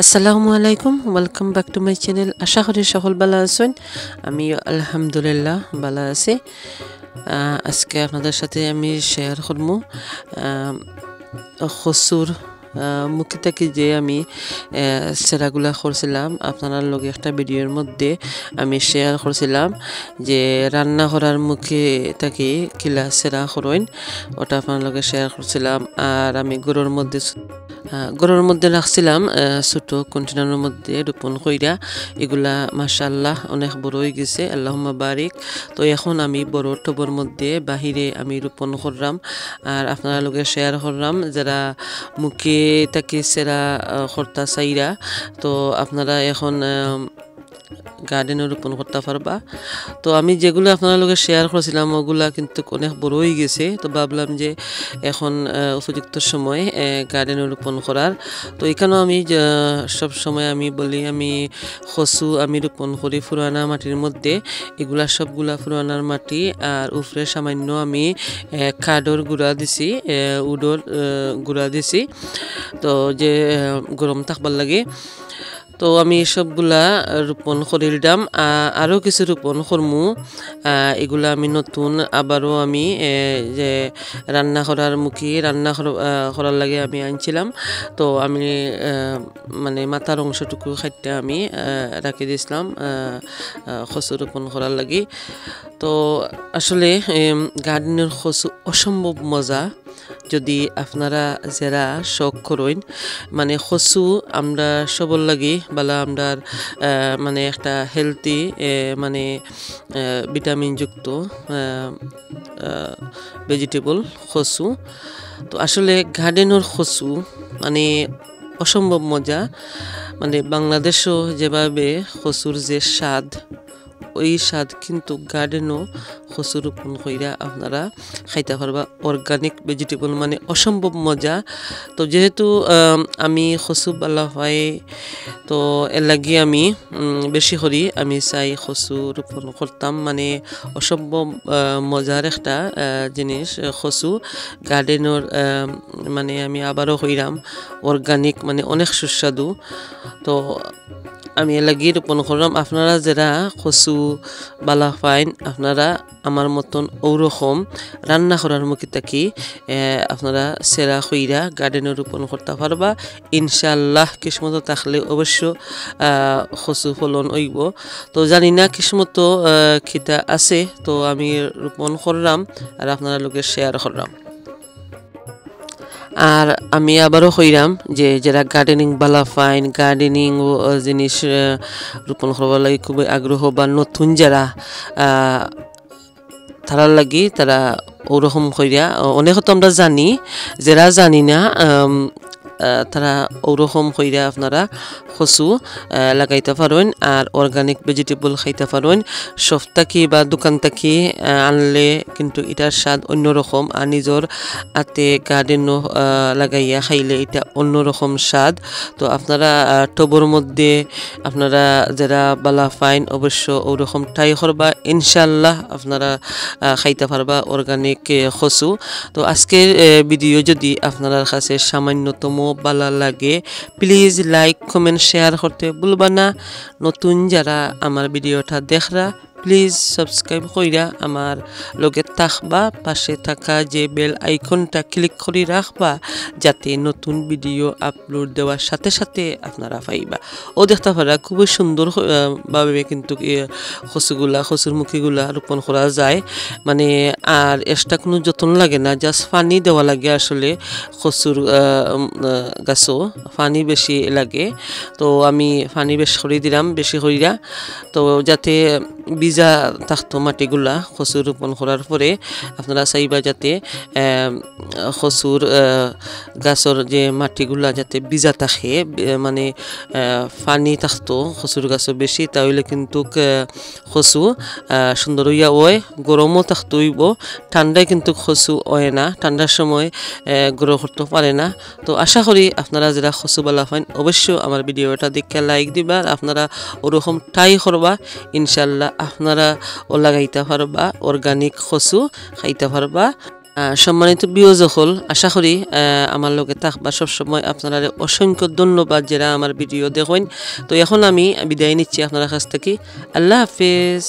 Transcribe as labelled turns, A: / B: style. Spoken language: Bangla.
A: আসসালামু আলাইকুম, welcome back to my channel. আশা করি সকল ভালো আছেন। আমি আলহামদুলিল্লাহ ভালো আছি। আজকে আপনাদের সাথে আমি শেয়ার করবো খসুর মুখে থেকে যে আমি সেরাগুলা করছিলাম আপনার লগে একটা ভিডিওর মধ্যে আমি শেয়ার করছিলাম যে রান্না করার মুখে থেকে কিলা সেরা করইন, ওটা আপনার লগে শেয়ার করছিলাম। আর আমি গরুর মধ্যে রাখছিলাম ছোট কন্টেনারের মধ্যে রোপণ কইরা। এগুলা মাশাআল্লাহ অনেক বড় হয়ে গেছে, আল্লাহুম্মা বারিক। তো এখন আমি বড় টবের মধ্যে বাহিরে আমি রোপণ করলাম আর আপনারা লগে শেয়ার করলাম। যারা মুখে তাকে সেরা করতা চাইরা, তো আপনারা এখন গার্ডেনে রোপণ করতে পারবা। তো আমি যেগুলো আপনার লগে শেয়ার করেছিলাম ওগুলা কিন্তু অনেক বড় হয়ে গেছে। তো ভাবলাম যে এখন উপযুক্ত সময় গার্ডেনে রোপণ করার। তো এখানেও আমি সব সময় আমি বলি আমি কচু আমি রোপণ করি পুরানা মাটির মধ্যে। এগুলা সবগুলা পুরানার মাটি আর উপরে সামান্য আমি কাঠের গুঁড়া দিছি, উডর গুঁড়া দিছি, তো যে গরম থাকবার লাগে। তো আমি সবগুলা রোপণ করিলাম, আরও কিছু রোপণ করমু। এগুলা আমি নতুন আবারও আমি যে রান্না করার মুখে রান্না করার লাগে আমি আনছিলাম। তো আমি মানে মাথার অংশটুকু খাইতে আমি রাখি দিয়েছিলাম কচু রোপণ করার লাগে। তো আসলে গার্ডেনের কচু অসম্ভব মজা। যদি আপনারা যারা শখ করেন, মানে কচু আমরা সবর লাগে বালা, আমরা মানে একটা হেলদি মানে ভিটামিনযুক্ত ভেজিটেবল কচু। তো আসলে গার্ডেনের কচু মানে অসম্ভব মজা। মানে বাংলাদেশও যেভাবে কচুর যে স্বাদ, ওই স্বাদ কিন্তু গার্ডেনও কচু রোপণ কইরা আপনারা খাইতে পারবা। অর্গানিক ভেজিটেবল মানে অসম্ভব মজা। তো যেহেতু আমি কচু ভালো হয়, তো এর লাগি আমি বেশি করি আমি চাই কচু রোপণ করতাম। মানে অসম্ভব মজার একটা জিনিস কচু গার্ডেনের। মানে আমি আবারও কইরাম অর্গানিক মানে অনেক সুস্বাদু। তো আমি এর লাগি রোপণ করলাম। আপনারা যারা কচু বালা পাইন, আপনারা আমার মতন ওরকম রান্না করার মুখে থাকি আপনারা সেরা কইরা গার্ডেনে রোপণ করতে পারবা ইনশাআল্লাহ। কিসমত থাকলে অবশ্য কচু ফলন হইব। তো জানি না কিসমত খিতা আছে, তো আমি রোপণ করলাম আর আপনারা লোকে শেয়ার করলাম। আর আমি আবারও কইরাম যে যারা গার্ডেনিং বালা ফাইন, গার্ডেনিং জিনিস রোপণ করবার লাগে খুবই আগ্রহ বা নতুন যারা তারার লাগি, তারা ওরকম কইরা অনেক তো আমরা জানি, যারা জানি না তারা ওরকম কইরা আপনারা কচু লাগাইতে পারেন আর অর্গানিক ভেজিটেবল খাইতে পারেন। সব থাকি বা দোকান থাকি আনলে কিন্তু এটার স্বাদ অন্যরকম, আর নিজের হাতে গার্ডেনও লাগাইয়া খাইলে এটা অন্যরকম স্বাদ। তো আপনারা টবের মধ্যে আপনারা যারা বালা ফাইন অবশ্য ওরকম ট্রাই করবা, ইনশাল্লাহ আপনারা খাইতে পারবা অর্গানিক কচু। তো আজকের ভিডিও যদি আপনার কাছে সামান্যতম ভালো লাগে, প্লিজ লাইক কমেন্ট শেয়ার করতে ভুলবা না। নতুন যারা আমার ভিডিওটা দেখরা প্লিজ সাবস্ক্রাইব কইরা আমার লগে থাকবা, পাশে থাকা যে বেল আইকনটা ক্লিক করে রাখবা, যাতে নতুন ভিডিও আপলোড দেওয়ার সাথে সাথে আপনারা পাইবা। ও দেখতে পারা খুবই সুন্দর ভাবে কিন্তু কচুর মুখিগুলা রোপণ করা যায়। মানে আর এক্সট্রা কোনো যত্ন লাগে না, জাস্ট পানি দেওয়া লাগে। আসলে কচুর গাছও পানি বেশি লাগে, তো আমি পানি বেশ করে দিলাম বেশি কইরা, তো যাতে বীজা থাকতো মাটিগুলা কচু রোপণ করার পরে আপনারা চাইবা যাতে কচুর গাছর যে মাটিগুলা যাতে বীজা থাকে মানে পানি থাকতো কচুর গাছও বেশি তাহলে কিন্তু কচু সুন্দর হইয়া ওয় গরমও থাকতে হইব ঠান্ডায় কিন্তু কচু হয় না ঠান্ডার সময় গ্রো করতে পারে না তো আশা করি আপনারা যারা কচু বালা পান অবশ্যই আমার ভিডিওটা দেখে লাইক দিবা আপনারা ওরকম ট্রাই করবা ইনশাল্লাহ আপনারা ও লাগাইতে পারবা অর্গানিক কচু খাইতে পারবা সম্মানিত বিয়োজকল আশা করি আমার লগে থাকবা সবসময় আপনারা অসংখ্য ধন্যবাদ যারা আমার ভিডিও দেখেন তো এখন আমি বিদায় নিচ্ছি আপনার কাছ থেকে আল্লাহ হাফেজ।